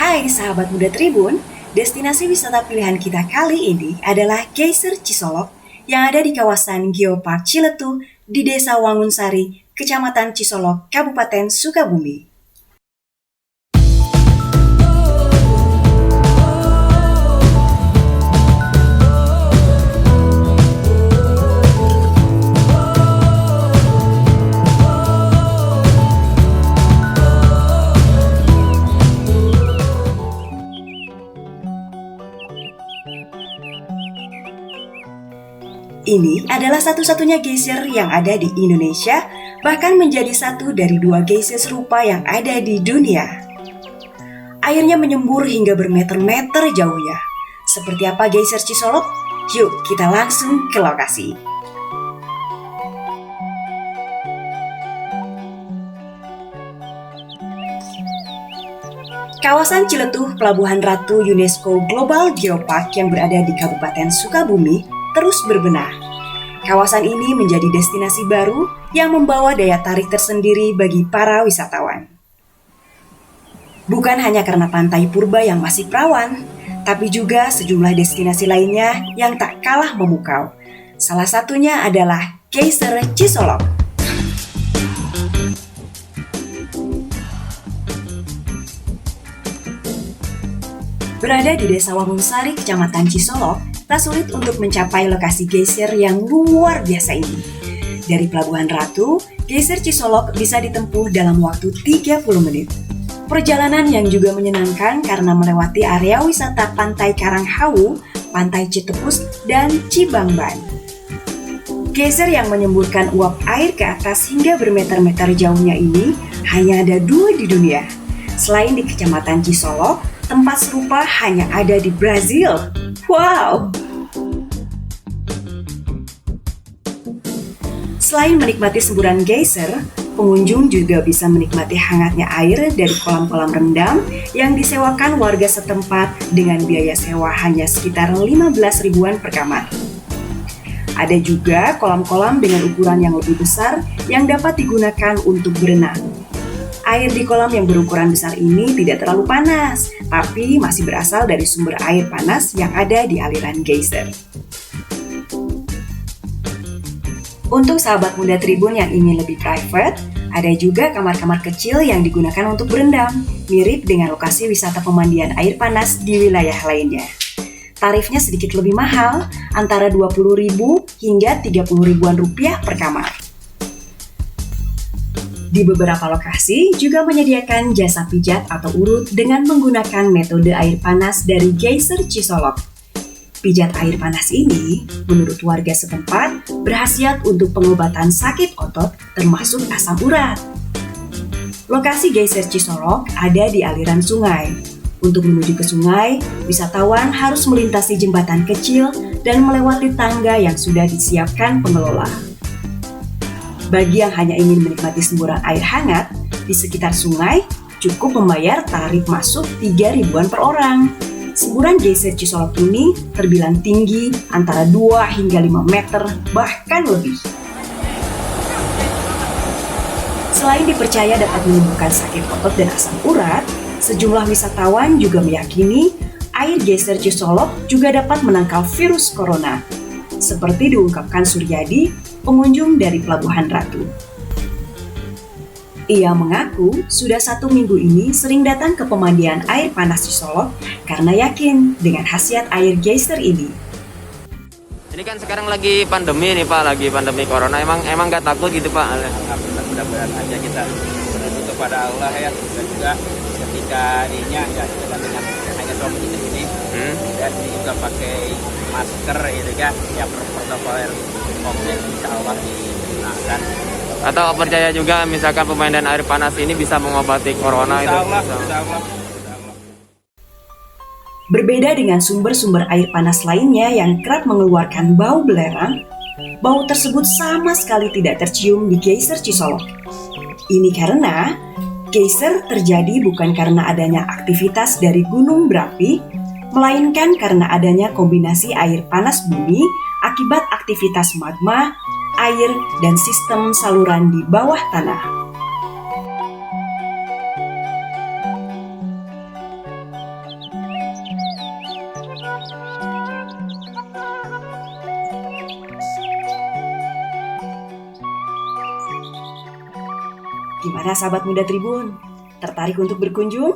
Hai sahabat muda Tribun, destinasi wisata pilihan kita kali ini adalah Geyser Cisolok yang ada di kawasan Geopark Ciletuh di Desa Wangunsari, Kecamatan Cisolok, Kabupaten Sukabumi. Ini adalah satu-satunya geyser yang ada di Indonesia, bahkan menjadi satu dari 2 geyser serupa yang ada di dunia. Airnya menyembur hingga bermeter-meter jauhnya. Seperti apa geyser Cisolok? Yuk kita langsung ke lokasi. Kawasan Ciletuh Pelabuhan Ratu UNESCO Global Geopark yang berada di Kabupaten Sukabumi terus berbenah. Kawasan ini menjadi destinasi baru yang membawa daya tarik tersendiri bagi para wisatawan. Bukan hanya karena pantai purba yang masih perawan, tapi juga sejumlah destinasi lainnya yang tak kalah memukau. Salah satunya adalah Geyser Cisolok. Berada di Desa Wangunsari, Kecamatan Cisolok, tak sulit untuk mencapai lokasi geyser yang luar biasa ini. Dari Pelabuhan Ratu, Geyser Cisolok bisa ditempuh dalam waktu 30 menit. Perjalanan yang juga menyenangkan karena melewati area wisata Pantai Karanghawu, Pantai Citepus, dan Cibangban. Geyser yang menyemburkan uap air ke atas hingga bermeter-meter jauhnya ini hanya ada 2 di dunia. Selain di Kecamatan Cisolok, tempat serupa hanya ada di Brazil. Wow! Selain menikmati semburan geyser, pengunjung juga bisa menikmati hangatnya air dari kolam-kolam rendam yang disewakan warga setempat dengan biaya sewa hanya sekitar 15 ribuan per kamar. Ada juga kolam-kolam dengan ukuran yang lebih besar yang dapat digunakan untuk berenang. Air di kolam yang berukuran besar ini tidak terlalu panas, tapi masih berasal dari sumber air panas yang ada di aliran geyser. Untuk sahabat muda Tribun yang ingin lebih private, ada juga kamar-kamar kecil yang digunakan untuk berendam, mirip dengan lokasi wisata pemandian air panas di wilayah lainnya. Tarifnya sedikit lebih mahal, antara 20.000 hingga 30 ribuan rupiah per kamar. Di beberapa lokasi juga menyediakan jasa pijat atau urut dengan menggunakan metode air panas dari Geyser Cisolok. Pijat air panas ini, menurut warga setempat, berkhasiat untuk pengobatan sakit otot termasuk asam urat. Lokasi Geyser Cisolok ada di aliran sungai. Untuk menuju ke sungai, wisatawan harus melintasi jembatan kecil dan melewati tangga yang sudah disiapkan pengelola. Bagi yang hanya ingin menikmati semburan air hangat di sekitar sungai, cukup membayar tarif masuk 3 ribuan per orang. Semburan Geyser Cisolok ini terbilang tinggi, antara 2 hingga 5 meter, bahkan lebih. Selain dipercaya dapat menyembuhkan sakit otot dan asam urat, sejumlah wisatawan juga meyakini air Geyser Cisolok juga dapat menangkal virus corona. Seperti diungkapkan Suryadi, pengunjung dari Pelabuhan Ratu. Ia mengaku sudah 1 minggu ini sering datang ke pemandian air panas Cisolok karena yakin dengan khasiat air geyser ini. Ini kan sekarang lagi pandemi nih Pak, lagi pandemi corona. Emang nggak takut gitu Pak? Mudah-mudahan aja kita berdoa kepada Allah ya. Dan juga ketika ininya nggak kita dengan hanya suami ini dan juga pakai masker gitu kan, ya protokol COVID insya Allah digunakan. Atau percaya juga misalkan pemandian air panas ini bisa mengobati corona Insya itu? Allah. Berbeda dengan sumber-sumber air panas lainnya yang kerap mengeluarkan bau belerang, bau tersebut sama sekali tidak tercium di Geyser Cisolok. Ini karena geyser terjadi bukan karena adanya aktivitas dari gunung berapi, melainkan karena adanya kombinasi air panas bumi akibat aktivitas magma, air, dan sistem saluran di bawah tanah. Gimana sahabat muda Tribun? Tertarik untuk berkunjung?